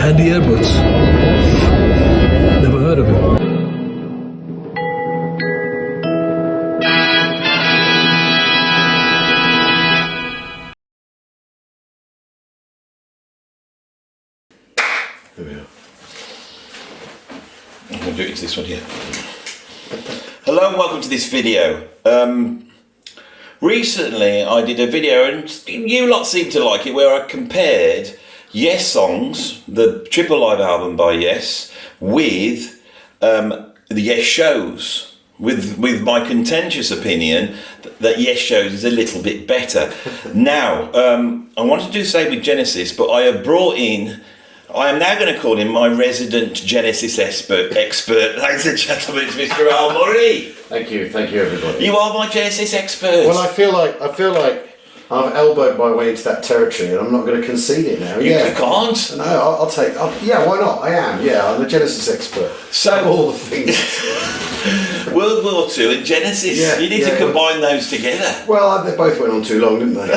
Andy Edwards. Never heard of him. Here we are. I'm going to do it to this one here. Hello and welcome to this video. Recently I did a video, and you lot seem to like it, where I compared Yes songs, the triple live album by Yes, with the Yes shows, with my contentious opinion that Yes shows is a little bit better. Now, I wanted to do the same with Genesis, but I have brought in, I am now going to call him my resident Genesis expert. Ladies and gentlemen, it's Mr. Al Murray. Thank you everybody. You are my Genesis expert. Well, I feel like I've elbowed my way into that territory, and I'm not going to concede it now. You can't. No, I'll take. Yeah, why not? I am. Yeah, I'm a Genesis expert. So of all the things. World War II and Genesis. Yeah, you need to combine those together. Well, they both went on too long, didn't they?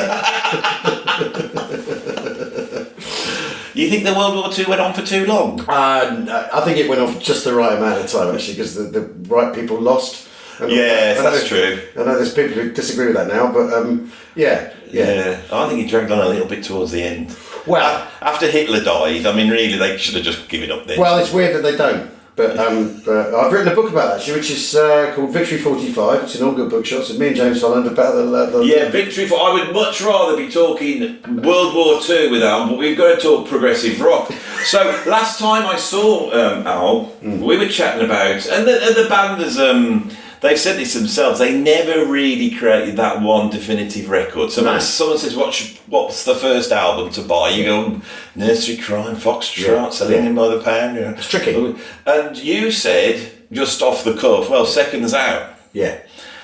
You think the World War II went on for too long? I think it went on for just the right amount of time, actually, because the right people lost. Yes, that's true. I know there's people who disagree with that now, but yeah. I think it dragged on a little bit towards the end. Well, after Hitler died, I mean, really, they should have just given up then. Well, it's weird that they don't. But I've written a book about that, actually, which is called Victory 45. It's in all good bookshops. It's me and James Holland about the Victory. I would much rather be talking World War II with Al, but we've got to talk progressive rock. So last time I saw Al, we were chatting about, and the band has they've said this themselves, they never really created that one definitive record. So when someone says, what's the first album to buy? You go, Nursery Crime, Foxtrot, Selling by the Pound. You know. It's tricky. And you said, just off the cuff, well, Seconds Out. Yeah.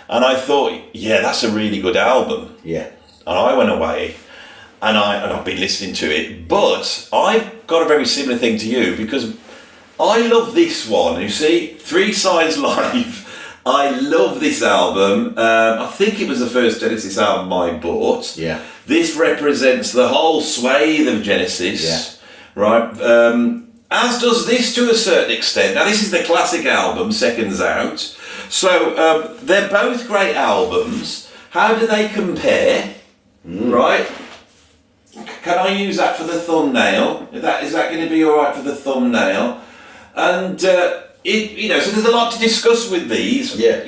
And I thought, yeah, that's a really good album. Yeah. And I went away, and I've been listening to it, but I've got a very similar thing to you, because I love this one. You see, 3 Sides Live. I love this album. I think it was the first Genesis album I bought. Yeah. This represents the whole swathe of Genesis, right? As does this to a certain extent. Now, this is the classic album, Seconds Out. So they're both great albums. How do they compare? Right? Can I use that for the thumbnail? Is that going to be all right for the thumbnail? And so there's a lot to discuss with these. Yeah.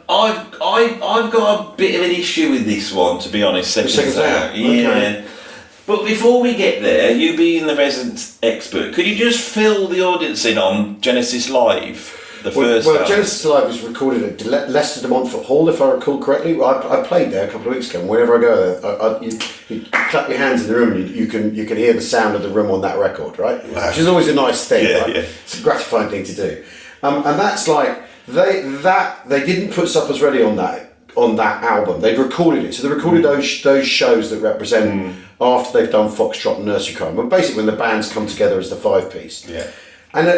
I've got a bit of an issue with this one, to be honest. Seconds Out. Yeah. Okay. But before we get there, you being the resident expert, could you just fill the audience in on Genesis Live? Well, Genesis Live was recorded at Leicester de Montfort Hall, if I recall correctly. I played there a couple of weeks ago, and whenever I go there, you clap your hands in the room, and you can hear the sound of the room on that record, right? Wow. Which is always a nice thing, right? Yeah. It's a gratifying thing to do. And that's like, they didn't put Suppers Ready on that album. They'd recorded it. So they recorded those shows that represent after they've done Foxtrot and Nursery Crime. But basically when the bands come together as the 5-piece. Yeah. And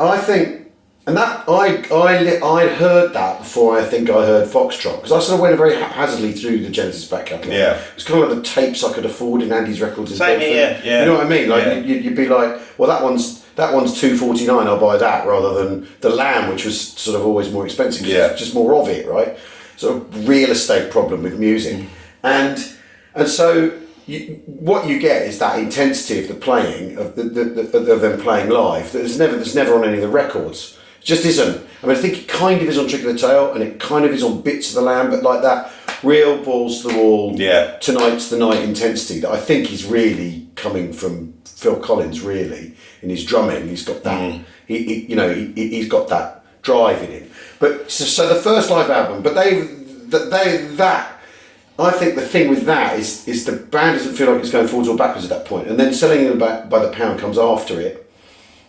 I think... And that I heard that before I think I heard Foxtrot, because I sort of went very haphazardly through the Genesis back catalogue. Yeah. It's kind of like the tapes I could afford in Andy's records. Same here, yeah. You know what I mean? Like you'd be like, well, that one's $2.49. I'll buy that rather than the Lamb, which was sort of always more expensive. Yeah. Just more of it, right? Sort of real estate problem with music, and so. What you get is that intensity of the playing of them playing live. There's never on any of the records. It just isn't. I mean, I think it kind of is on Trick of the Tail, and it kind of is on Bits of the Lamb, but like that real balls to the wall. Yeah. Tonight's the night intensity that I think is really coming from Phil Collins. Really, in his drumming, he's got that. He's got that drive in him. But so the first live album, but that. I think the thing with that is the band doesn't feel like it's going forwards or backwards at that point, and then Selling Them by the Pound comes after it,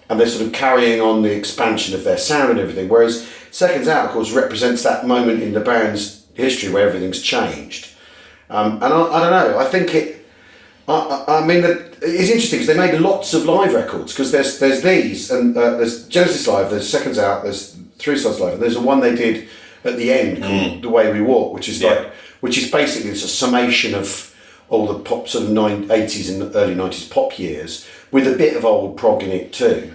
and they're sort of carrying on the expansion of their sound and everything. Whereas Seconds Out, of course, represents that moment in the band's history where everything's changed. And I don't know. I think it. I mean, it's interesting because they made lots of live records, because there's these, and there's Genesis Live, there's Seconds Out, there's 3 Sides Live, and there's the one they did at the end called The Way We Walk, which is basically it's a summation of all the pop sort of 80s and early 90s pop years with a bit of old prog in it too.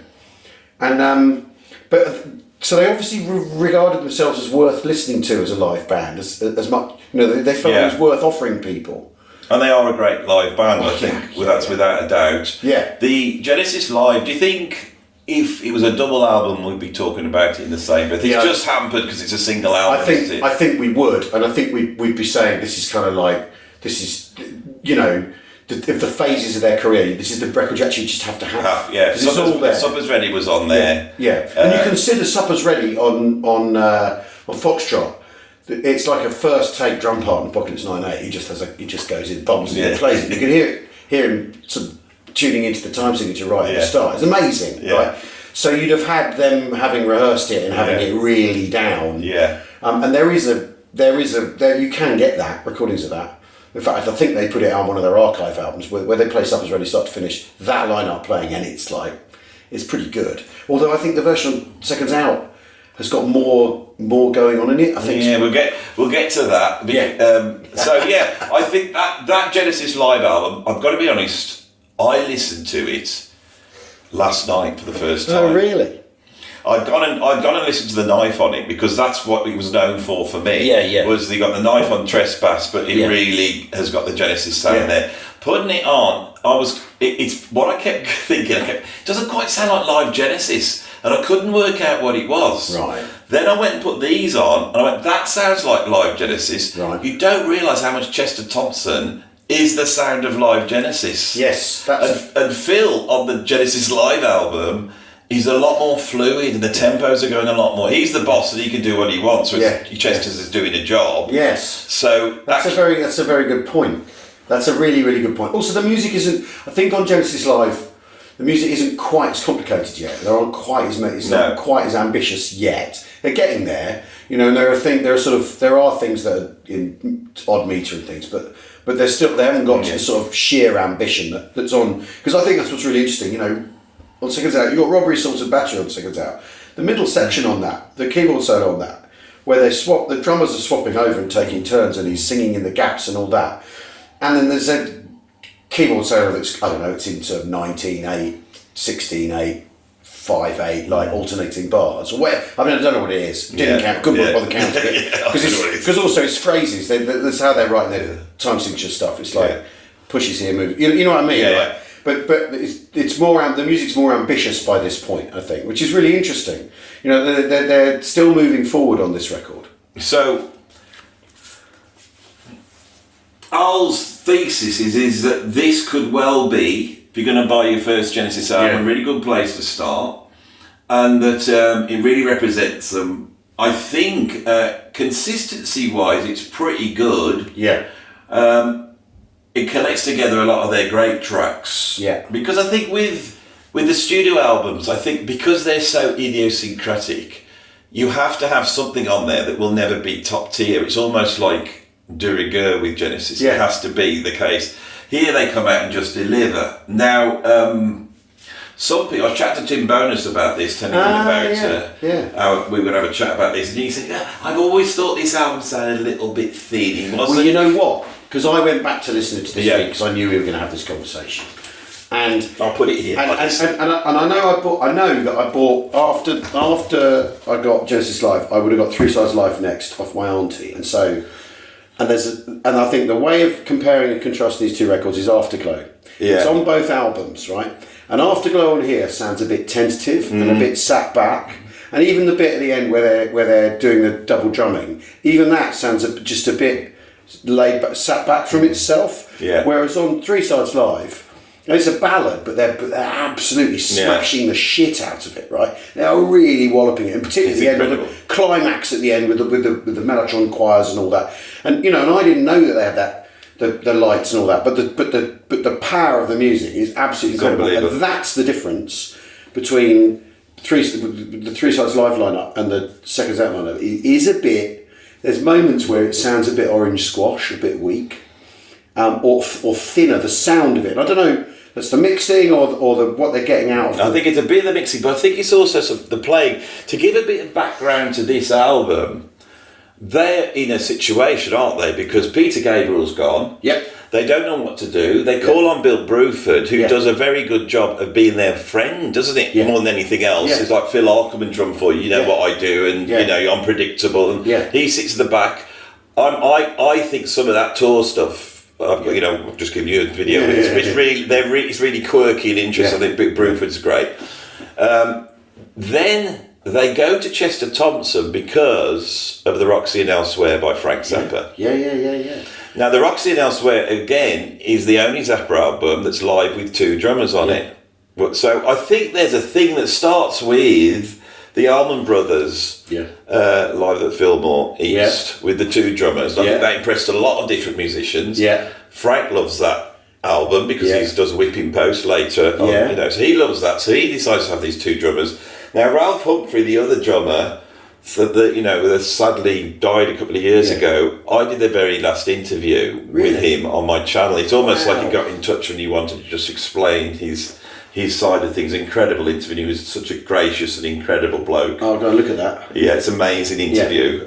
And so they obviously regarded themselves as worth listening to as a live band, as much, you know, they felt it was worth offering people. And they are a great live band, I think, that's without a doubt. Yeah. The Genesis Live, do you think if it was a double album, we'd be talking about it in the same, but it's just hampered because it's a single album? I think we would, and I think we'd be saying this is kind of like, this is, you know, if the phases of their career, this is the record you actually just have to have. Yeah, Supper's Ready was on there. Yeah. And you consider Supper's Ready on Foxtrot. It's like a first take drum part in Apocalypse 9/8. He just goes in, bombs it, and plays it. You can hear him sort of tuning into the time signature right at the start. It's amazing, right? So you'd have had them having rehearsed it and having it really down. Yeah. And there you can get that recordings of that. In fact, I think they put it on one of their archive albums where they play Supper's Ready start to finish, that lineup playing, and it's pretty good. Although I think the version on Seconds Out has got more going on in it. I think. Yeah, we'll get to that. Yeah. I think that Genesis Live album, I've got to be honest, I listened to it last night for the first time. Oh, really? I'd gone and listened to the knife on it because that's what it was known for me. Yeah. Was they got the knife on Trespass, but it really has got the Genesis sound there. Putting it on, it's what I kept thinking. It doesn't quite sound like live Genesis, and I couldn't work out what it was. Right. Then I went and put these on, and I went, that sounds like live Genesis. Right. You don't realise how much Chester Thompson is the sound of live Genesis. Yes. And Phil on the Genesis Live album, he's a lot more fluid and the tempos are going a lot more. He's the boss and he can do what he wants, whereas Chester's is doing a job. Yes. So that's a very good point. That's a really, really good point. Also, the music isn't, I think on Genesis Live, the music isn't quite as complicated yet. There aren't quite as many, it's not quite as ambitious yet. They're getting there, you know, and there are things that are in odd meter and things, but they haven't got to the sort of sheer ambition that's on, because I think that's what's really interesting, you know. On Seconds Out, you've got Robbery, Assault and Battery on Seconds Out. The middle section on that, the keyboard solo on that, where the drummers are swapping over and taking turns and he's singing in the gaps and all that. And then there's a keyboard solo that's, I don't know, it's in sort of 19/8, 16/8, 5/8, like alternating bars. Or where, I mean, I don't know what it is. Didn't count, couldn't bother counting it. Because also it's phrases, that's how they're writing their time signature stuff. It's like pushes here, moves. You know what I mean? Right? But it's more, the music's more ambitious by this point, I think, which is really interesting. You know, they're still moving forward on this record. So, Al's thesis is that this could well be, if you're going to buy your first Genesis album, a really good place to start, and that it really represents them. I think consistency-wise, it's pretty good. Yeah. It collects together a lot of their great tracks. Yeah. Because I think with the studio albums, I think because they're so idiosyncratic, you have to have something on there that will never be top tier. It's almost like de rigueur with Genesis. It has to be the case. Here they come out and just deliver. Now, some people, I chatted to Tim Bonus about this, telling him about how we were going to have a chat about this, and he said, I've always thought this album sounded a little bit thin. Well, you know what? Because I went back to listening to this week because I knew we were going to have this conversation, and I'll put it here. And I know that I bought after I got Genesis Live, I would have got 3 Sides Live next off my auntie, and I think the way of comparing and contrasting these two records is Afterglow. It's on both albums, right? And Afterglow on here sounds a bit tentative and a bit sat back. And even the bit at the end where they're doing the double drumming, even that sounds just a bit laid back, sat back from itself. Yeah. Whereas on 3 Sides Live, it's a ballad, but they're absolutely smashing the shit out of it, right? They're really walloping it, and particularly at the end, with the climax at the end with the Mellotron choirs and all that. And you know, and I didn't know that they had that. The lights and all that, but the power of the music is absolutely incredible. And that's the difference between the 3 Sides Live lineup and the Seconds Out lineup. It is a bit. There's moments where it sounds a bit Orange Squash, a bit weak, or thinner. The sound of it. I don't know. That's the mixing or what they're getting out of it. I think it's a bit of the mixing, but I think it's also the playing. To give a bit of background to this album, they're in a situation, aren't they? Because Peter Gabriel's gone. Yep. They don't know what to do. They call on Bill Bruford, who does a very good job of being their friend, doesn't it? More than anything else. It's like, Phil, I'll come and drum for you. You know what I do, and you know, I'm predictable. And he sits at the back. I think some of that tour stuff, you know, I've just given you a video. It's really quirky and interesting. I think Big Bruford's great. Then they go to Chester Thompson because of the Roxy and Elsewhere by Frank Zappa. Yeah. Now, the Roxy and Elsewhere, again, is the only Zappa album that's live with 2 drummers on it. So I think there's a thing that starts with the Allman Brothers live at Fillmore East with the 2 drummers. I think that impressed a lot of different musicians. Frank loves that album because he does Whipping Post later on, you know, so he loves that. So he decides to have these 2 drummers. Now, Ralph Humphrey, the other drummer, that sadly died a couple of years ago, I did the very last interview with him on my channel. It's almost like he got in touch and he wanted to just explain his side of things. Incredible interview. He was such a gracious and incredible bloke. Oh, go look at that. Yeah, it's an amazing interview.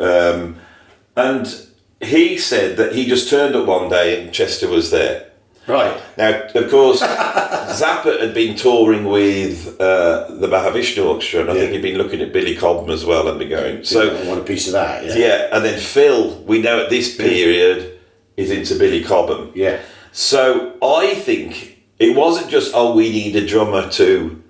And he said that he just turned up one day and Chester was there. Right. Now, of course, Zappa had been touring with the Mahavishnu Orchestra, and I think he'd been looking at Billy Cobham as well and been going, so... I want a piece of that, and then Phil, we know at this period, is into Billy Cobham. Yeah. So I think it wasn't just, we need a drummer to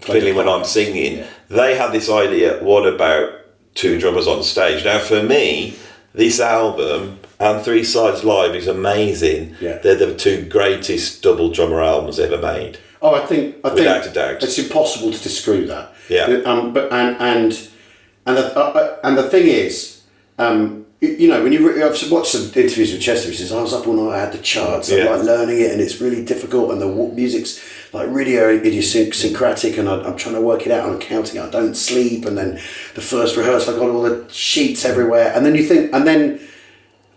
fill in when I'm singing. Yeah. They had this idea, what about 2 drummers on stage? Now, for me, this album... and 3 Sides Live is amazing. Yeah. They're the 2 greatest double drummer albums ever made. Oh, I think without a doubt, it's impossible to disagree with that. Yeah. But the thing is, you know, when I've watched some interviews with Chester, he says, I was up all night, I had the charts, I'm like learning it, and it's really difficult, and the music's like really idiosyncratic, and I'm trying to work it out, and I'm counting it, I don't sleep, and then the first rehearsal, I got all the sheets everywhere, and then you think, and then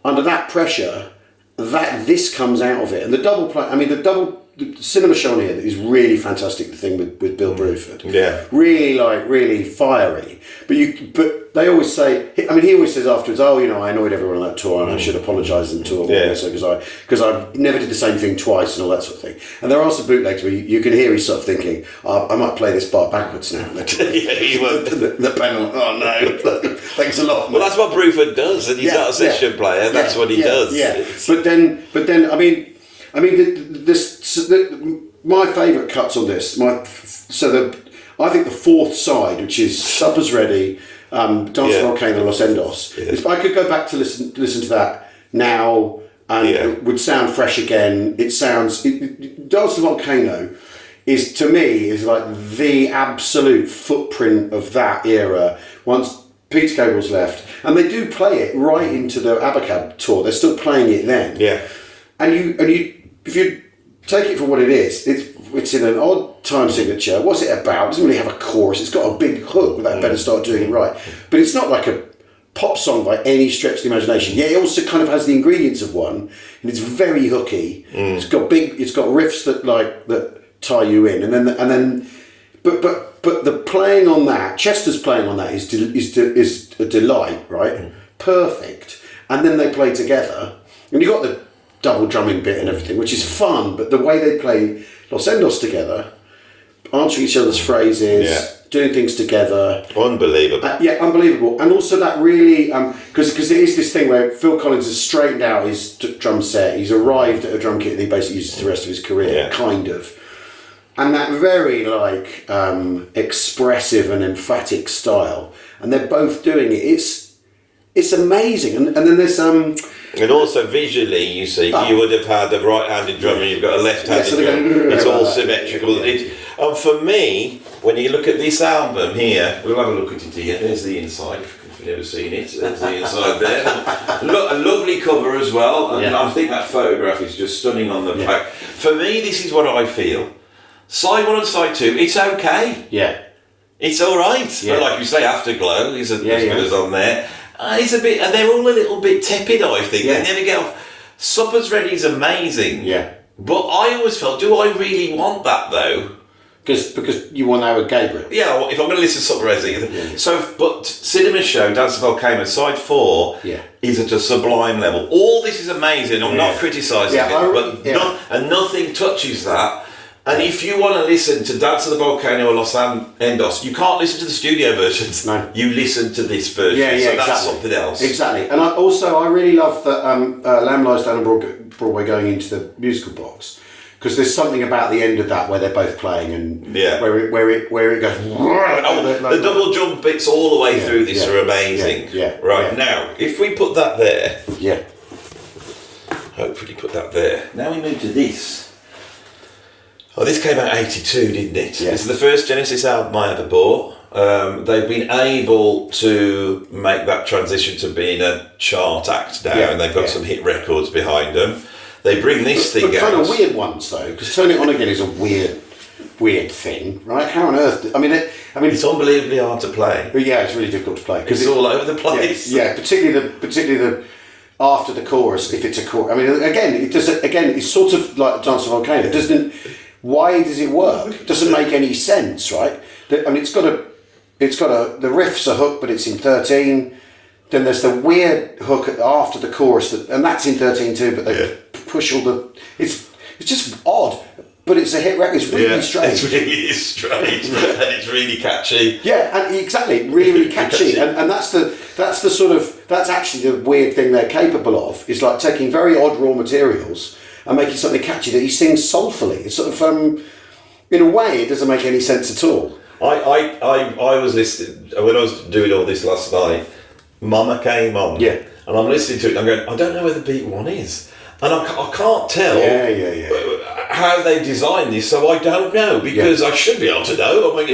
under that pressure, this comes out of it. And the double play, I mean, the cinema show on here is really fantastic, the thing with Bill Bruford. Yeah. Really fiery. But they always say, I mean, he always says afterwards, you know, I annoyed everyone on that tour and I should apologise to them too, because I never did the same thing twice and all that sort of thing. And there are some bootlegs where you can hear he's sort of thinking, I might play this bar backwards now. He won't. The panel, no, thanks a lot. Well, that's what Bruford does, and he's not a session player, that's what he does. Yeah. But then, I mean, my favourite cuts on this. I think the 4th side, which is Supper's Ready, Dance Volcano, Los Endos. If I could go back to listen to that now, and it would sound fresh again. Dance Volcano is, to me, is like the absolute footprint of that era. Once Peter Gabriel's left, and they do play it right into the Abacab tour. They're still playing it then. Yeah, and you. If you take it for what it is, it's in an odd time signature. What's it about? It doesn't really have a chorus. It's got a big hook, but they better start doing it right. But it's not like a pop song by any stretch of the imagination. Yeah, it also kind of has the ingredients of one, and it's very hooky. It's got riffs that tie you in, but the playing on that, Chester's playing on that is a delight, right? Perfect. And then they play together, and you got the double drumming bit and everything, which is fun, but the way they play Los Endos together, answering each other's phrases, doing things together. Unbelievable. Unbelievable. And also that really, because it is this thing where Phil Collins has straightened out his drum set, he's arrived at a drum kit that he basically uses for the rest of his career, kind of. And that very expressive and emphatic style. And they're both doing it. It's amazing. And then there's and also visually, you see, you would have had a right-handed drummer, you've got a left-handed drummer. It's all symmetrical. And for me, when you look at this album here, we'll have a look at it here. There's the inside, if you've never seen it. There's the inside there. A lovely cover as well. And I think that photograph is just stunning on the back. For me, this is what I feel. Side 1 and side 2, it's okay. Yeah. It's all right. But like you say, Afterglow is as good as on there. It's a bit, and they're all a little bit tepid, I think. They never get off. Supper's Ready is amazing. Yeah. But I always felt, do I really want that though? Because you want Howard Gabriel. Yeah, well, if I'm going to listen to something Resi. So, but Cinema Show, Dance of Volcano, side 4 is at a sublime level. All this is amazing. I'm not criticising it, but nothing touches that. And if you want to listen to Dance of the Volcano or Los Endos, you can't listen to the studio versions. No. You listen to this version. So that's something else. Exactly. And I really love that Lamb Lies Down on Broadway going into the musical box. Because there's something about the end of that where they're both playing and where it goes. The double jump bits all the way through this are amazing. Now, if we put that there, hopefully put that there. Now we move to this. Oh, this came out 82, didn't it? Yeah. This is the first Genesis album I ever bought. They've been able to make that transition to being a chart act now, and they've got some hit records behind them. They bring this thing out. Kind of weird ones though, because Turn It On Again is a weird thing, right? How on earth? I mean, it's unbelievably hard to play. Yeah, it's really difficult to play because it's all over the place. Yeah, particularly the after the chorus, if it's a chorus. I mean, it's sort of like Dance of Volcano. Why does it work? It doesn't make any sense, right? I mean, the riff's a hook, but it's in 13. Then there's the weird hook after the chorus, and that's in 13 too. But they push all the. It's just odd, but it's a hit record. It's really strange. It really is strange, and it's really catchy. Yeah, and exactly, really catchy, and that's actually the weird thing they're capable of. Is like taking very odd raw materials and making something catchy that he sings soulfully. It's sort of in a way, it doesn't make any sense at all. I was listening when I was doing all this last night. Mama came on, and I'm listening to it. And I'm going, I don't know where the beat one is, and I can't tell how they designed this, so I don't know because I should be able to know. And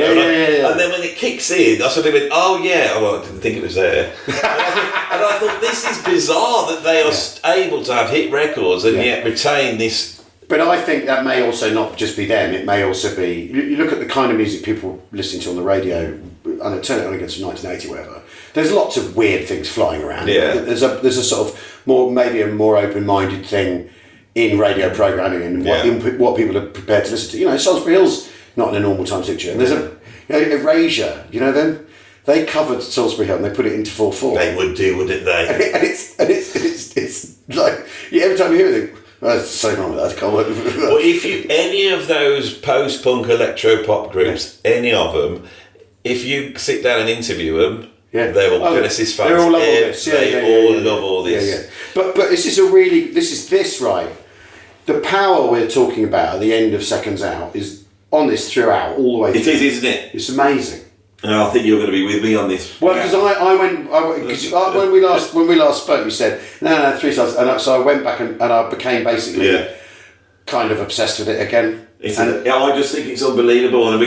then when it kicks in, I suddenly went, oh yeah, I didn't think it was there, and I thought this is bizarre that they are able to have hit records and yet retain this. But I think that may also not just be them. It may also be you look at the kind of music people listen to on the radio. I know Turn It On Again from 1980, whatever. There's lots of weird things flying around. Yeah. There's a sort of maybe a more open-minded thing in radio programming and what people are prepared to listen to. You know, Salisbury Hill's not in a normal time signature. And there's Erasure. You know them. They covered Salisbury Hill and they put it into 4/4. They would do, wouldn't they? And it's like every time you hear it. That's the same on with that. Well, if any of those post-punk electro pop groups, any of them, if you sit down and interview them, they're all Genesis fans. They all love all this. Love all this. Yeah. But this is right. The power we're talking about at the end of Seconds Out is on this throughout, all the way through. It is, isn't it? It's amazing. And I think you're going to be with me on this. Well, because when we last spoke, you said no 3 stars, and so I went back and I became basically kind of obsessed with it again. I just think it's unbelievable, and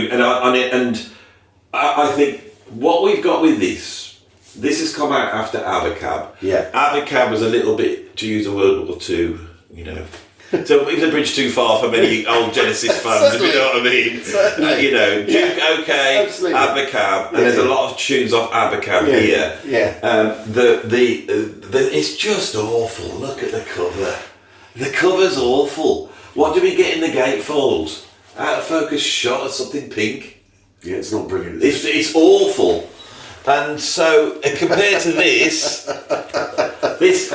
I think what we've got with this has come out after Abacab. Yeah, Abacab was a little bit, to use a word or two, you know. So it was a bridge too far for many old Genesis fans, if you know what I mean. You know, Duke OK, Abacab, and there's a lot of tunes off Abacab here. Yeah. It's just awful. Look at the cover. The cover's awful. What do we get in the gatefold? Out of focus shot of something pink. Yeah, it's not brilliant. It's awful. And so, compared to this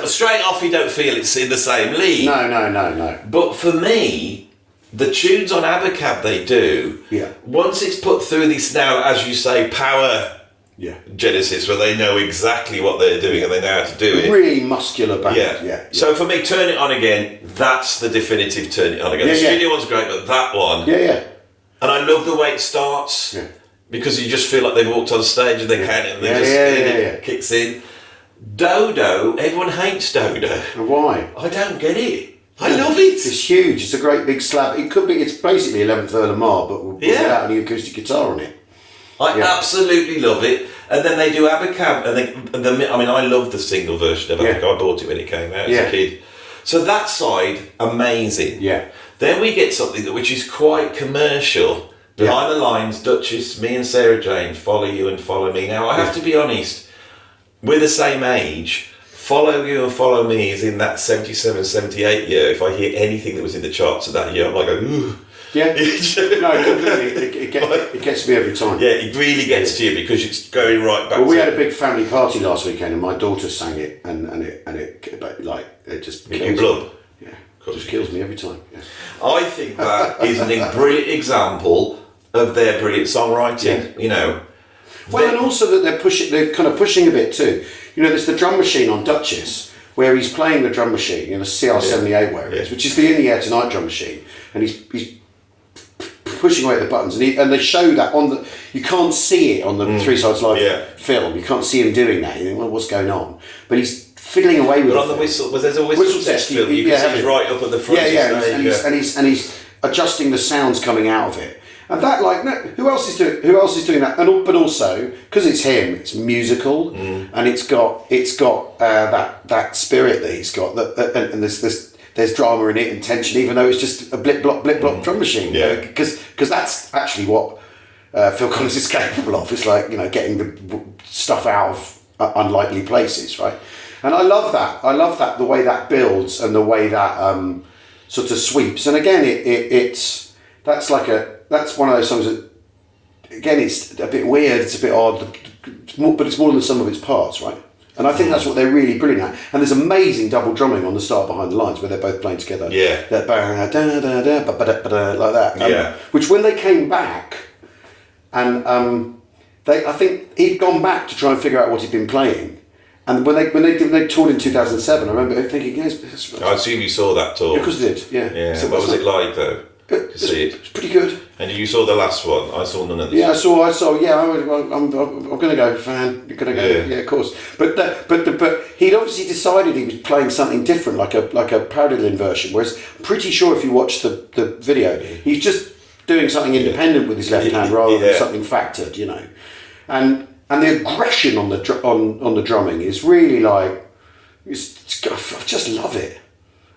straight off, you don't feel it's in the same league. No. But for me, the tunes on Abacab they do. Yeah. Once it's put through this now, as you say, power. Yeah. Genesis, where they know exactly what they're doing and they know how to do it. Really muscular band. Yeah. So for me, Turn It On Again, that's the definitive Turn It On Again. The studio one's great, but that one. Yeah. And I love the way it starts. Yeah. Because you just feel like they've walked on stage and they can't, and it kicks in. Dodo, everyone hates Dodo. Why? I don't get it. I love it. It's huge. It's a great big slab. It's basically 11th Earl of Mar, but without any acoustic guitar on it. I absolutely love it. And then they do Abacab, I love the single version of Abacab. I bought it when it came out as a kid. So that side, amazing. Yeah. Then we get something which is quite commercial. Behind the Lines, Duchess, me and Sarah Jane, Follow You and Follow Me. Now, I have to be honest, we're the same age. Follow You and Follow Me is in that 77, 78 year. If I hear anything that was in the charts of that year, I'm like, ooh. Yeah, no, completely. It gets me every time. Yeah, it really gets to you because it's going right back. Well, we had a big family party last weekend, and my daughter sang it, and it just kills me. Yeah, it just kills me every time. Yeah. I think that is a brilliant example of their brilliant songwriting. Yeah. You know. Well, and also that they're kind of pushing a bit too. You know, there's the drum machine on Duchess where he's playing the drum machine, you know, CR78 where it is, which is the In the Air Tonight drum machine, and he's pushing away at the buttons, and they show that on the. You can't see it on the Three Sides Live film. You can't see him doing that. You think, well, what's going on? But he's fiddling away with. But on the whistle, well, there's a whistle test film. You can see he's right up at the front. And he's adjusting the sounds coming out of it. And that, like, no, who else is doing that? But also because it's him, it's musical, and it's got that spirit that he's got. And there's drama in it and tension, even though it's just a blip blop drum machine. Because that's actually what Phil Collins is capable of. It's like, you know, getting the stuff out of unlikely places, right? And I love that. I love that, the way that builds and the way that sort of sweeps. And again, that's one of those songs that, again, it's a bit weird, it's a bit odd, but it's more than the sum of its parts, right? And I think that's what they're really brilliant at. And there's amazing double drumming on the start behind the lines where they're both playing together. Yeah. That like that. Which when they came back, and I think he'd gone back to try and figure out what he'd been playing. And when they toured in 2007, I remember thinking, yes, I assume you saw that tour. Yeah, because I did, yeah. Yeah. So what was it like though? To see it? It's pretty good. And you saw the last one? I saw none of this. Yeah, I saw. Yeah, I'm going to go, fan. You're going to go. Yeah, of course. But he'd obviously decided he was playing something different, like a parallel version. Whereas, I'm pretty sure if you watch the video, he's just doing something independent with his left hand rather than something factored, you know. And the aggression on the drumming is really like, I just love it.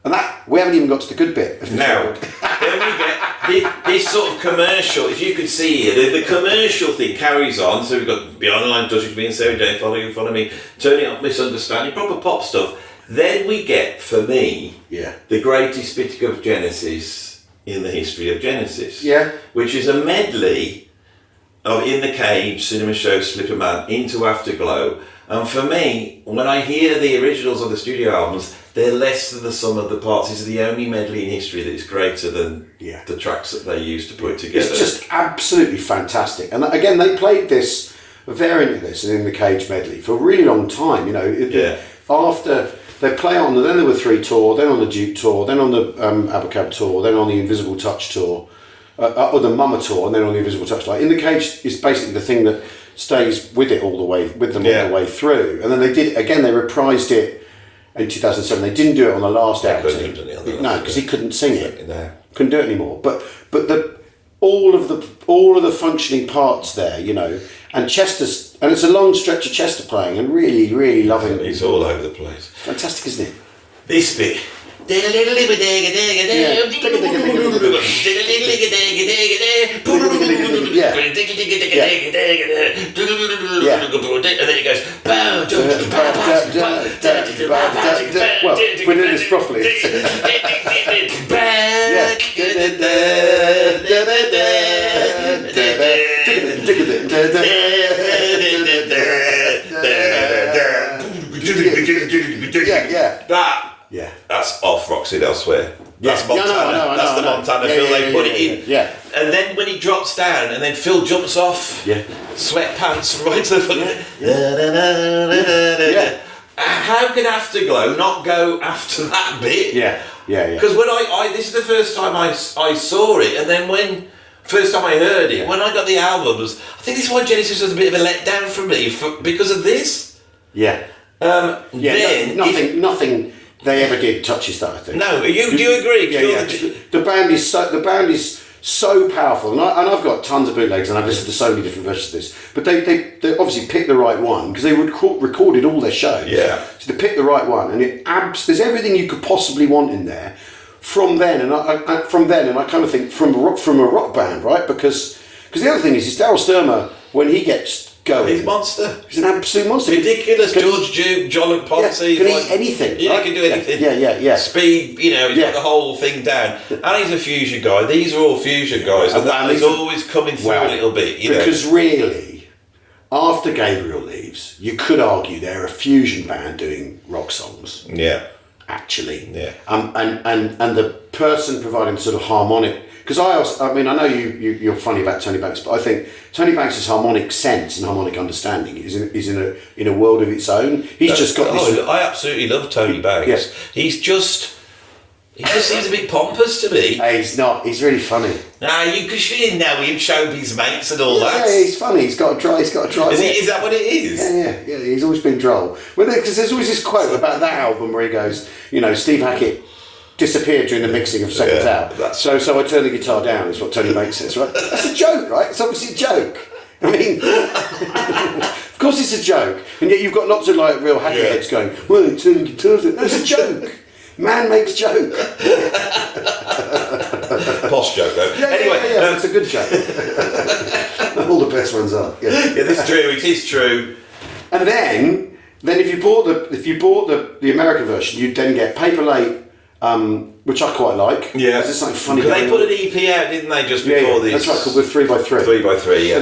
And that, we haven't even got to the good bit. Now, then we get this sort of commercial, if you could see it, the commercial thing carries on. So we've got Beyond the Line, Touching Me and Sarah Jane, Following in Front of Me, Turning Up, Misunderstanding, proper pop stuff. Then we get, for me, the greatest bit of Genesis in the history of Genesis. Yeah. Which is a medley of In the Cage, Cinema Show, Slipper Man, Into Afterglow. And for me, when I hear the originals of the studio albums, they're less than the sum of the parts. This is the only medley in history that is greater than the tracks that they used to put together. It's just absolutely fantastic. And again, they played this, a variant of this, In the Cage medley, for a really long time. You know, after they play on, then there were 3 tour, then on the Duke tour, then on the Abacab tour, then on the Invisible Touch tour, or the Mama tour, and then on the Invisible Touch. Like In the Cage is basically the thing that stays with it all the way, with them all the way through. And then they reprised it in 2007. They didn't do it on the last outing. No, because he couldn't sing it. Couldn't do it anymore. But all of the functioning parts there, you know, and Chester's, and it's a long stretch of Chester playing and really, really loving it. It's all over the place. Fantastic, isn't it? This bit. Yeah. And then it goes. Well, if we do this properly. That's off Roxy Elsewhere. That's Montana. That's the Montana Phil. They put it in. Yeah. And then when he drops down, and then Phil jumps off. Yeah. Sweatpants right to the front. How can Afterglow not go after that bit? Yeah. Because when I this is the first time I saw it, and then first time I heard it, when I got the albums, I think this is why Genesis was a bit of a letdown for me because of this. Yeah. Then nothing they ever did touches that, I think. No, do you agree? Yeah. The band is so powerful, and I've got tons of bootlegs, and I've listened to so many different versions of this. But they obviously picked the right one because they recorded all their shows. Yeah. So they picked the right one, and there's everything you could possibly want in there. From then, and I kind of think from a rock band, right? Because the other thing is Daryl Stuermer, when he gets going. He's a monster. He's an absolute monster. Ridiculous. George Duke, John Ponce. Can eat anything. Yeah, right? Can do anything. Yeah. Speed, he's got the whole thing down. And he's a fusion guy. These are all fusion guys. And that is always coming through a little bit, Because really, after Gabriel leaves, you could argue they're a fusion band doing rock songs. Yeah. Actually. Yeah. And the person providing sort of harmonic... Because I know you're funny about Tony Banks, but I think Tony Banks' harmonic sense and harmonic understanding is in a world of its own. He's just got this... I absolutely love Tony Banks. Yes. He just seems a bit pompous to me. He's not. He's really funny. Because you didn't know him, Showbiz mates and all that. Yeah, he's funny. He's got a dry. Is that what it is? Yeah. He's always been droll. Because there's always this quote about that album where he goes, Steve Hackett disappeared during the mixing of Second Out. So I turned the guitar down, is what Tony Banks says, right? That's a joke, right? It's obviously a joke. I mean, of course it's a joke. And yet you've got lots of real hacky heads going, well, turning guitars down. That's a joke. Man makes joke. Posh joke, though. Yeah, it's a good joke. All the best ones are. Yeah, that's true. It is true. And then if you bought the American version, you'd then get Paper Late, which I quite like. Yeah. There's something funny. They put an EP out, didn't they, just before this? That's right, called with 3x3. 3x3, yeah.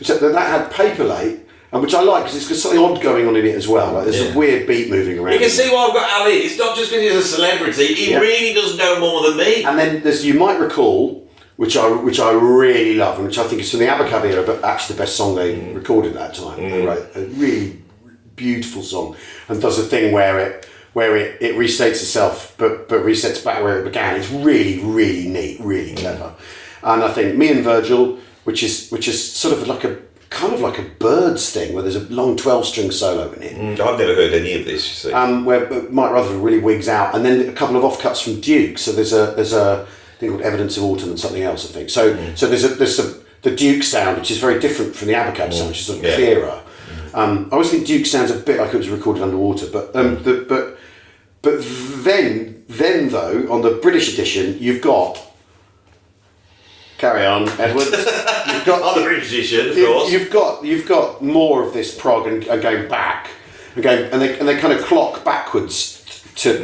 So that had Paper Late. And which I like because it's got something odd going on in it as well. Like there's a weird beat moving around. You can see why I've got Ali. It's not just because he's a celebrity. He really does know more than me. And then there's You Might Recall, which I really love, and which I think is from the Abacab era, but actually the best song they recorded at that time. They wrote a really beautiful song, and does a thing where it restates itself, but resets back where it began. It's really, really neat, really clever. And I think Me and Virgil, which is sort of like a Birds thing where there's a long 12-string solo in it. I've never heard any of this, you see. Where Mike Rutherford really wigs out, and then a couple of offcuts from Duke. So there's a thing called Evidence of Autumn and something else, I think. So there's the Duke sound, which is very different from the Abacab sound, which is sort of clearer. I always think Duke sounds a bit like it was recorded underwater, but then though on the British edition you've got. Carry on, Edwards. You've got on the British edition, of course. You've got more of this prog and going back, and they kind of clock backwards to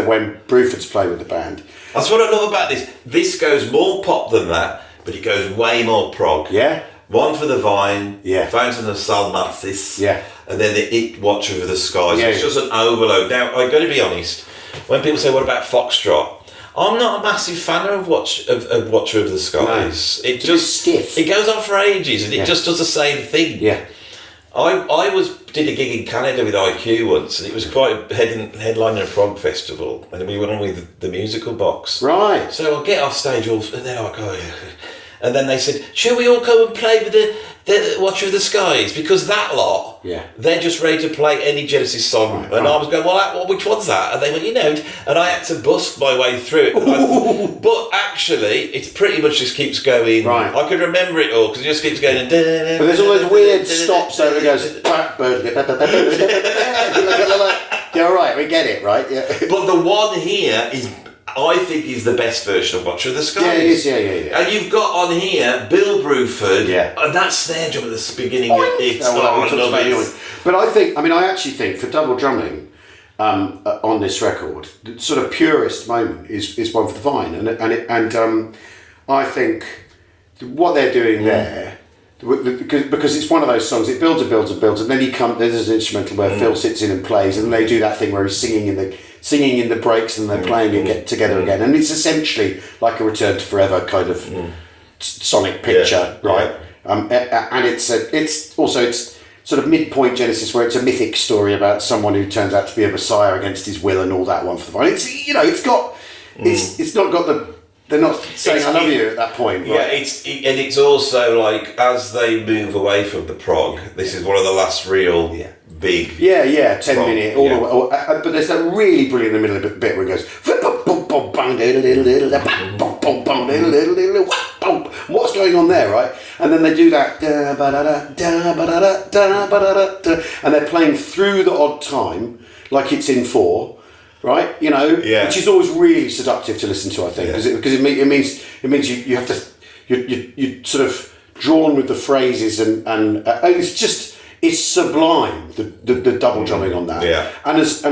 when Bruford's playing with the band. That's what I love about this. This goes more pop than that, but it goes way more prog. Yeah. One for the Vine. Yeah. Fountain of Salmacis. Yeah. And then the It Watcher of the Skies. Yeah. It's just an overload. Now I've got to be honest. When people say, "What about Foxtrot?" I'm not a massive fan of Watcher of the Skies. No. It's just stiff. It goes on for ages, and it just does the same thing. Yeah. I did a gig in Canada with IQ once, and it was quite headlining a prog festival, and we went on with the musical box. Right. So I get off stage, and they're like, "Oh yeah." And then they said, "Shall we all come and play with the Watcher of the Skies?" Because that lot, they're just ready to play any Genesis song. Right, and I was going, well, which one's that? And they went, and I had to bust my way through it. But actually, it pretty much just keeps going. Right. I can remember it all, because it just keeps going. But there's all those weird stops over it goes, you're all right, we get it, right? Yeah. But the one here I think is the best version of Watcher of the Skies. Yeah, it is, yeah. And you've got on here Bill Bruford, and that snare drum at the beginning of it. But I actually think for double drumming on this record, the sort of purest moment is one for the Vine, and I think what they're doing there. Because it's one of those songs, it builds and builds and builds, and then there's an instrumental where Phil sits in and plays, and they do that thing where he's singing in the breaks, and they're playing it get together again, and it's essentially like a Return to Forever kind of sonic picture, right? And it's also sort of midpoint Genesis, where it's a mythic story about someone who turns out to be a messiah against his will and all that one for the Vine. It's not got the. They're not saying I love you at that point. Right? Yeah, it's also like as they move away from the prog, this is one of the last real big. 10 minute all the way. But there's that really brilliant in the middle of the bit where it goes. What's going on there, right? And then they do that, and they're playing through the odd time like it's in 4. Right, which is always really seductive to listen to. I think because it means you have to you sort of drawn with the phrases and it's sublime, the double drumming on that. Yeah. And as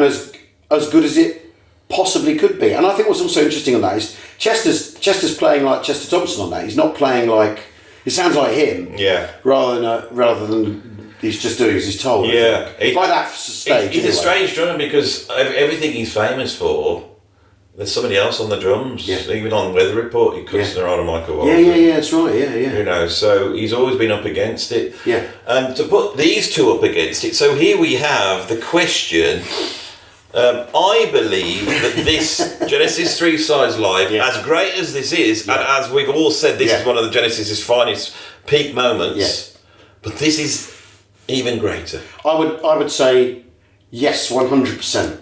good as it possibly could be. And I think what's also interesting on that is Chester's playing like Chester Thompson on that. He's not playing like, it sounds like him. Yeah. Rather than he's just doing as he's told. Yeah. By that stage. He's a strange drummer because everything he's famous for, there's somebody else on the drums. Yeah. Even on Weather Report, he cuts around Michael Walsh. Yeah, that's right, yeah. You know, so he's always been up against it. Yeah. And to put these two up against it, so here we have the question. I believe that this Genesis 3 Size Live, as great as this is, and as we've all said, this is one of the Genesis' finest peak moments, but this is even greater. I would say yes, 100%.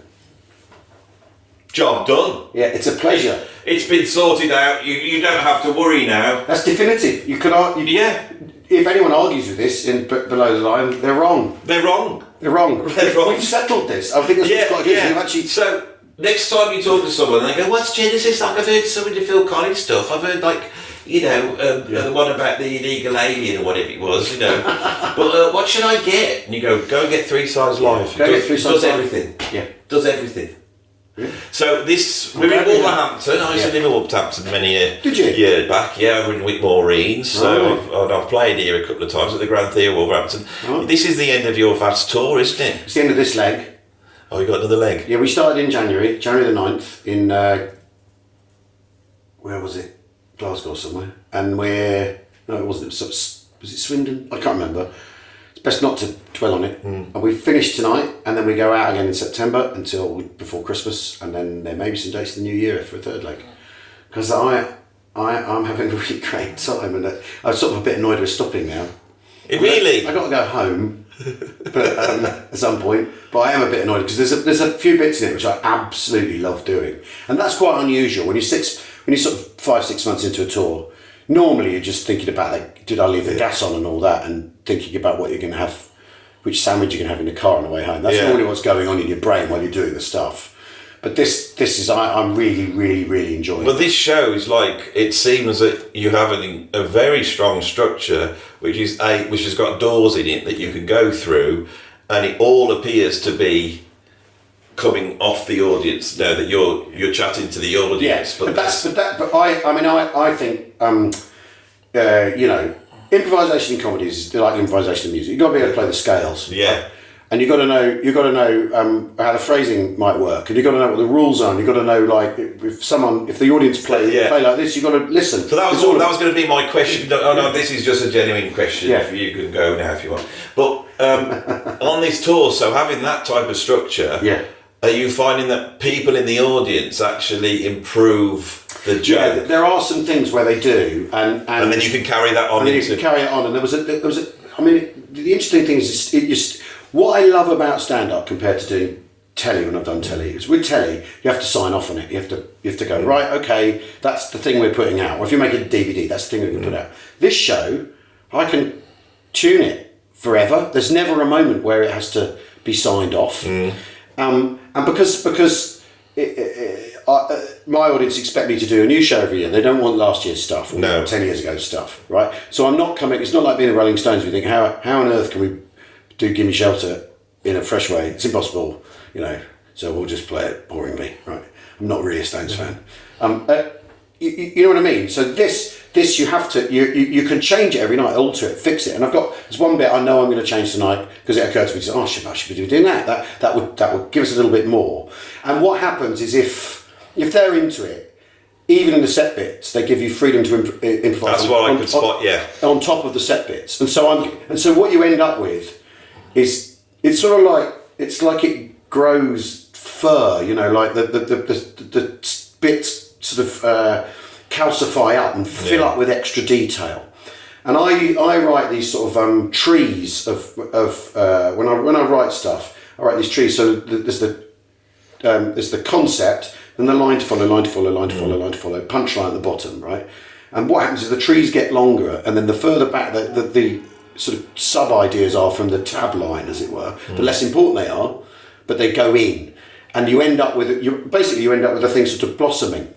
Job done. Yeah, it's a pleasure. It's been sorted out. You don't have to worry now. That's definitive. You can argue. Yeah. If anyone argues with this below the line, they're wrong. They're wrong. They're wrong. They're wrong. We've settled this. I think that's what's quite good. Actually, so next time you talk to someone, they go, "What's Genesis?" Like I've heard some of the Phil Collins stuff. I've heard the one about the illegal alien or whatever it was, But what should I get? And you go and get 3 Size Live. Does everything. Yeah. Does everything. Yeah. So we're in Wolverhampton. I used to live in Wolverhampton many years back. Yeah, over in Whitmore Reeds. So I've played here a couple of times at the Grand Theatre Wolverhampton. Oh. This is the end of your vast tour, isn't it? It's the end of this leg. Oh, you got another leg? Yeah, we started in January the 9th in where was it? Glasgow somewhere. And it wasn't. Was it Swindon? I can't remember. It's best not to dwell on it. And we finish tonight, and then we go out again in September until before Christmas, and then there may be some dates in the new year for a third leg. Because I'm having a really great time, and I'm sort of a bit annoyed with stopping now. Really? I got to go home, but at some point. But I am a bit annoyed because there's a few bits in it which I absolutely love doing, and that's quite unusual when you're sort of 5-6 months into a tour. Normally you're just thinking about did I leave the gas on and all that, and thinking about what you're going to have, which sandwich you're going to have in the car on the way home. That's normally what's going on in your brain while you're doing the stuff. But this is I'm really, really, really enjoying. Well, this show is it seems that you have a very strong structure, which has got doors in it that you can go through, and it all appears to be coming off the audience now that you're chatting to the audience. I think improvisation in comedy is like improvisation in music. You've got to be able to play the scales. Yeah. Right? And you've got to know how the phrasing might work, and you've got to know what the rules are, and you've got to know if the audience play like this, you've got to listen. So that was going to be my question. No, this is just a genuine question. Yeah. You can go now if you want. But on this tour, so having that type of structure, are you finding that people in the audience actually improve the joke? Yeah, there are some things where they do, and then you can carry that on. And you can carry it on, and there was a. The interesting thing is what I love about stand-up compared to doing telly when I've done telly is with telly you have to sign off on it. You have to go right. Okay, that's the thing we're putting out. Or if you make a DVD, that's the thing we can put out. This show, I can tune it forever. There's never a moment where it has to be signed off. And because my audience expect me to do a new show every year, they don't want last year's stuff or 10 years ago stuff, right? So I'm not coming. It's not like being the Rolling Stones. We think how on earth can we do Gimme Shelter in a fresh way? It's impossible, so we'll just play it boringly, right? I'm not really a Stones fan. You know what I mean? So this you have to you can change it every night, alter it, fix it. And there's one bit I know I'm going to change tonight because it occurred to me. I should be doing that. That would give us a little bit more. And what happens is if they're into it, even in the set bits, they give you freedom to improvise. That's what I could spot. On top of the set bits, and so what you end up with is it's sort of like it grows fur. Like the bits sort of calcify up and fill up with extra detail. And I write these sort of trees of when I write stuff, I write these trees. So there's the concept, then the line to follow, punchline at the bottom, right? And what happens is the trees get longer, and then the further back the sort of sub ideas are from the tab line, as it were, the less important they are, but they go in, and you end up with the thing sort of blossoming.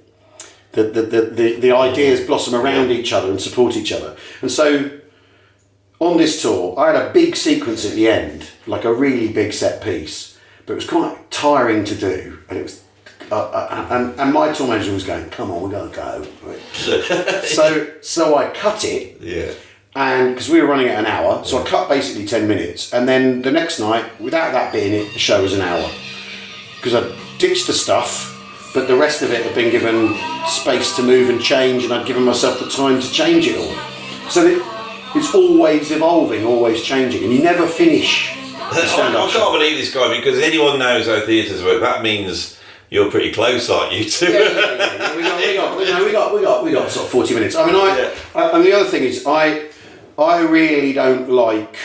The ideas blossom around each other and support each other, and so on this tour, I had a big sequence at the end, like a really big set piece, but it was quite tiring to do, and it was, and my tour manager was going, "Come on, we're gonna go." Right? so I cut it. Yeah. And because we were running at an hour, so I cut basically 10 minutes, and then the next night, without that being it, the show was an hour. Because I ditched the stuff, but the rest of it had been given space to move and change, and I'd given myself the time to change it all. So it's always evolving, always changing, and you never finish. I can't believe this guy, because anyone knows how theatres work. That means you're pretty close, aren't you? Yeah. We got sort of 40 minutes. I mean, and the other thing is, I really don't like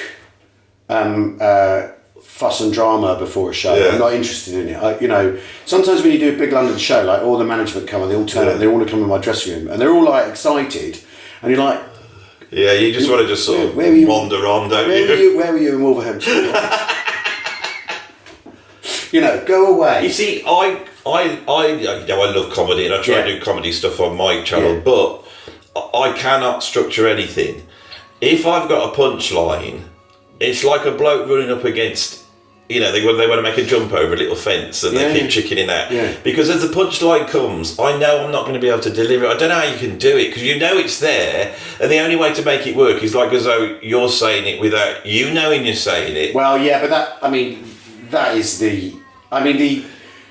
fuss and drama before a show. Yeah. I'm not interested in it. Sometimes when you do a big London show, like all the management come and they all turn up, and they all want to come in my dressing room, and they're all like excited, and you're like, yeah, you just want to just sort of wander on, don't you? Where were you in Wolverhampton? Go away. You see, I love comedy, and I try to do comedy stuff on my channel, but I cannot structure anything. If I've got a punchline, it's like a bloke running up against, they want to make a jump over a little fence and they keep chickening out. Yeah. Because as the punchline comes, I know I'm not going to be able to deliver it. I don't know how you can do it, because it's there, and the only way to make it work is like as though you're saying it without you knowing you're saying it. Well, yeah, but that is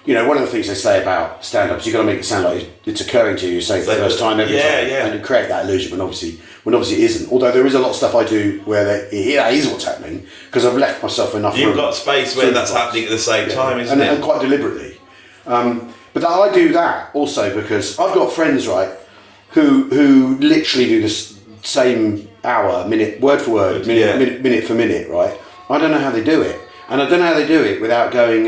one of the things they say about stand-ups, you've got to make it sound like it's occurring to you, saying it for the first time every time. And you create that illusion when obviously it isn't. Although there is a lot of stuff I do where that is what's happening, because I've left myself enough room. You've got space where that's happening at the same time, isn't it? And quite deliberately. But I do that also because I've got friends, right, who literally do the same hour, minute, word for word, minute for minute, right? I don't know how they do it. And I don't know how they do it without going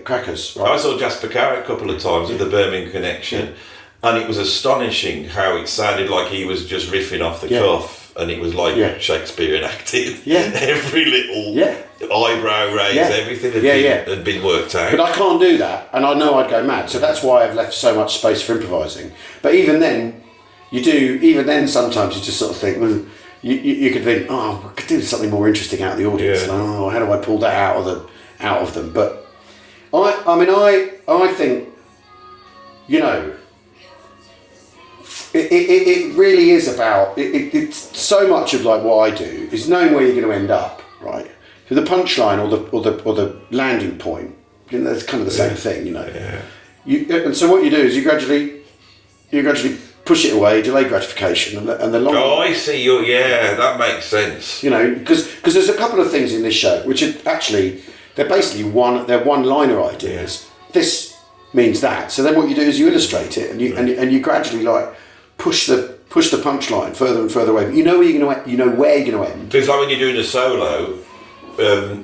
crackers. Right? I saw Jasper Carrott a couple of times at the Birmingham Connection, and it was astonishing how it sounded like he was just riffing off the cuff, and it was like Shakespearean acting. Yeah. Every little eyebrow raise, everything had been worked out. But I can't do that, and I know I'd go mad. So that's why I've left so much space for improvising. But even then, sometimes you just sort of think, well, you could think, I could do something more interesting out of the audience. Yeah. How do I pull that out of them? But I think, it really is about it's so much of like what I do is knowing where you're going to end up, right? So the punchline or the landing point, it's kind of the same thing, Yeah. And so what you do is you gradually push it away, delay gratification, and the longer. Oh, I see. That makes sense. Because there's a couple of things in this show which are actually they're basically one-liner ideas. Yeah. This means that. So then what you do is you illustrate it, and you gradually like push the punchline further and further away. But you know where you're going to end. It's like when you're doing a solo. I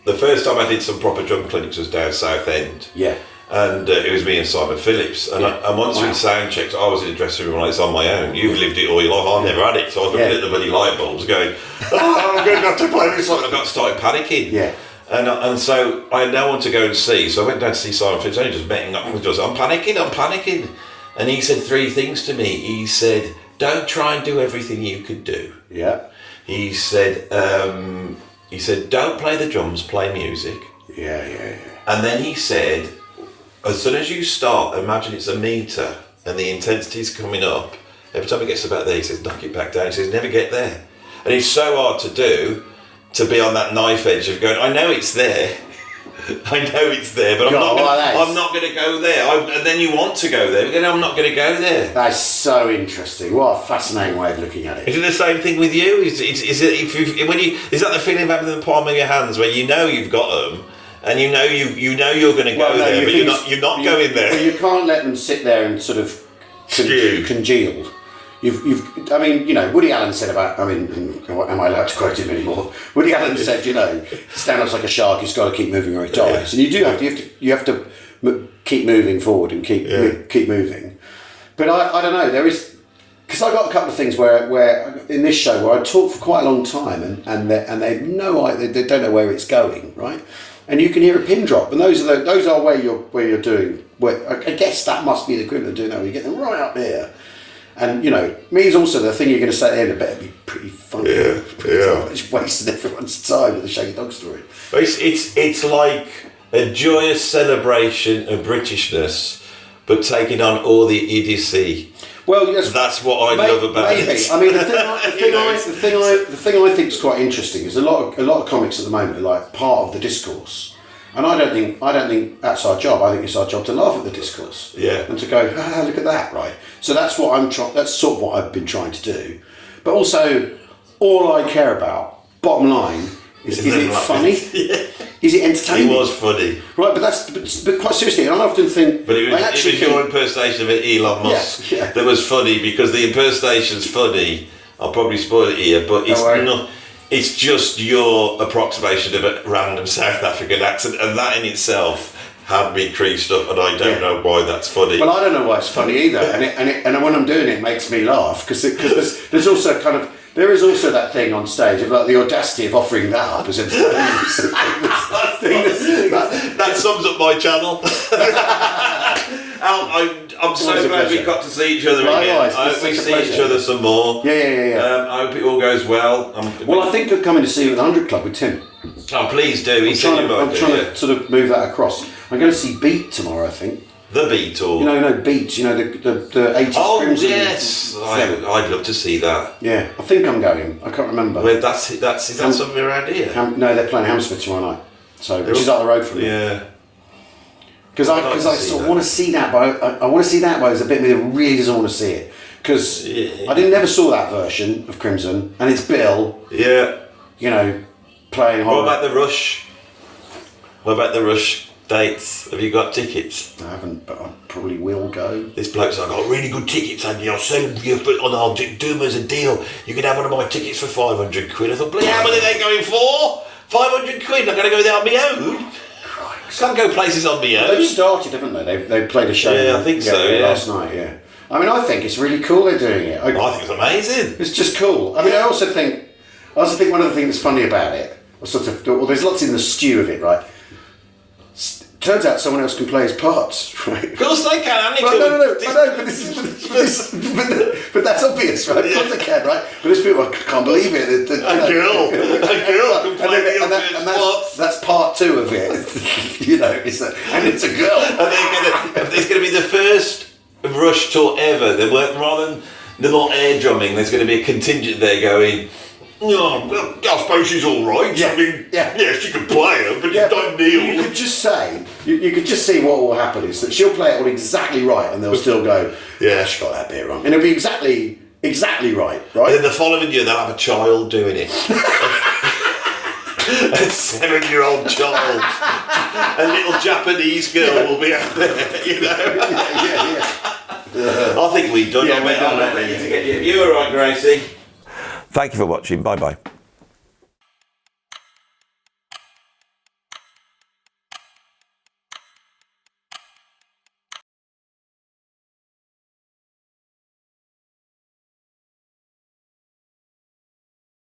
the first time I did some proper drum clinics was down Southend. Yeah. And it was me and Simon Phillips, and once we sound checked, I was in the dressing room like this on my own. You've lived it all your life, I've never had it, so I was looking at the bloody light bulbs going, I'm going to have to play this, like I got started panicking. Yeah. And so I had no one to go and see, so I went down to see Simon Phillips, only just met him, I'm panicking. And he said 3 things to me. He said, don't try and do everything you could do. Yeah. He said, don't play the drums, play music. Yeah. And then he said, as soon as you start, imagine it's a meter and the intensity's coming up. Every time it gets about there, he says, knock it back down. He says, never get there. And it's so hard to do, to be on that knife edge of going, I know it's there, but I'm not going to go there. And then you want to go there, but I'm not going to go there. That's so interesting. What a fascinating way of looking at it. Is it the same thing with you? Is that the feeling of having the palm of your hands where you know you've got them? And you know you're going to go there, but you're not going there. Well, you can't let them sit there and sort of congeal. Woody Allen said about. Am I allowed to quote him anymore? Woody Allen said, stand-up's like a shark. It's got to keep moving or it dies. And you do have to keep moving forward and keep moving. But I don't know. There is. Because I got a couple of things where in this show where I talk for quite a long time and they've no idea, they don't know where it's going, right? And you can hear a pin drop, and those are where you're doing. Where I guess that must be the equivalent of doing that. Where you get them right up here, And, you know, means also the thing you're going to say at the end, it better be pretty funny. Yeah. It's wasting everyone's time with the Shaggy Dog story. It's like a joyous celebration of Britishness, but taking on all the idiocy. Well, yes, that's what I love about it. I mean, the thing I think is quite interesting is a lot of comics at the moment are like part of the discourse, and I don't think that's our job. I think it's our job to laugh at the discourse, and to go, look at that, right? So that's what I'm trying. That's sort of what I've been trying to do, but also all I care about, bottom line, is it funny? Is it entertaining? He was funny, right? But quite seriously, and I often think. But it was your impersonation of Elon Musk that was funny, because the impersonation's funny. I'll probably spoil it here, but it's not. It's just your approximation of a random South African accent, and that in itself had me creased up, and I don't know why that's funny. Well, I don't know why it's funny either, and when I'm doing it, it makes me laugh because there's also kind of. There is also that thing on stage of like the audacity of offering that up as entertainment. That sums up my channel. I'm so glad we got to see each other again. I hope we see each other some more. Yeah. I hope it all goes well. Well, I think I'm coming to see you at the 100 Club with Tim. Oh, please do. I'm trying to sort of move that across. I'm going to see Beat tomorrow, I think. The Beat, or Beat. You know the 80s. Oh Crimson yes, I'd love to see that. Yeah, I think I'm going. I can't remember. Well, is that something around here? No, they're playing Hammersmith tomorrow night, which is up the road from me. Yeah. Because I sort of want to see that, but I want to see that. But there's a bit of me that really doesn't want to see it because I never saw that version of Crimson, and it's Bill. Yeah. You know, playing. What about the Rush? What about the Rush dates? Have you got tickets? I haven't, but I probably will go. This bloke's like, I got really good tickets, Andy. I'll send you, I'll do them as a deal. You can have one of my tickets for 500 quid. I thought, bloody how much are they going for? 500 quid? I'm going to go there on my own. Can't go places on my own. They've started, haven't they? They played a show. Yeah, I think so. Last night. Yeah. I mean, I think it's really cool they're doing it. I think it's amazing. It's just cool. I mean, I also think one of the things that's funny about it, there's lots in the stew of it, right? Turns out someone else can play his parts, right? Of course they can. No, but that's obvious, right? Of course they can, right? But there's people I can't believe it. A girl can play the parts. That's part two of it. You know, it's a girl. And it's going to be the first Rush tour ever. Rather than the more air drumming, there's going to be a contingent there going. No, well, I suppose she's all right. Yeah. I mean, yeah, she can play her, but don't kneel. You could just say, you could just see what will happen is that she'll play it all exactly right, and they'll still go, she got that bit wrong, and it'll be exactly right. And then the following year they'll have a child doing it. A 7-year-old child, a little Japanese girl will be out there, you know. I think we've done. Yeah, we're done. You all right, Gracie? Thank you for watching. Bye-bye.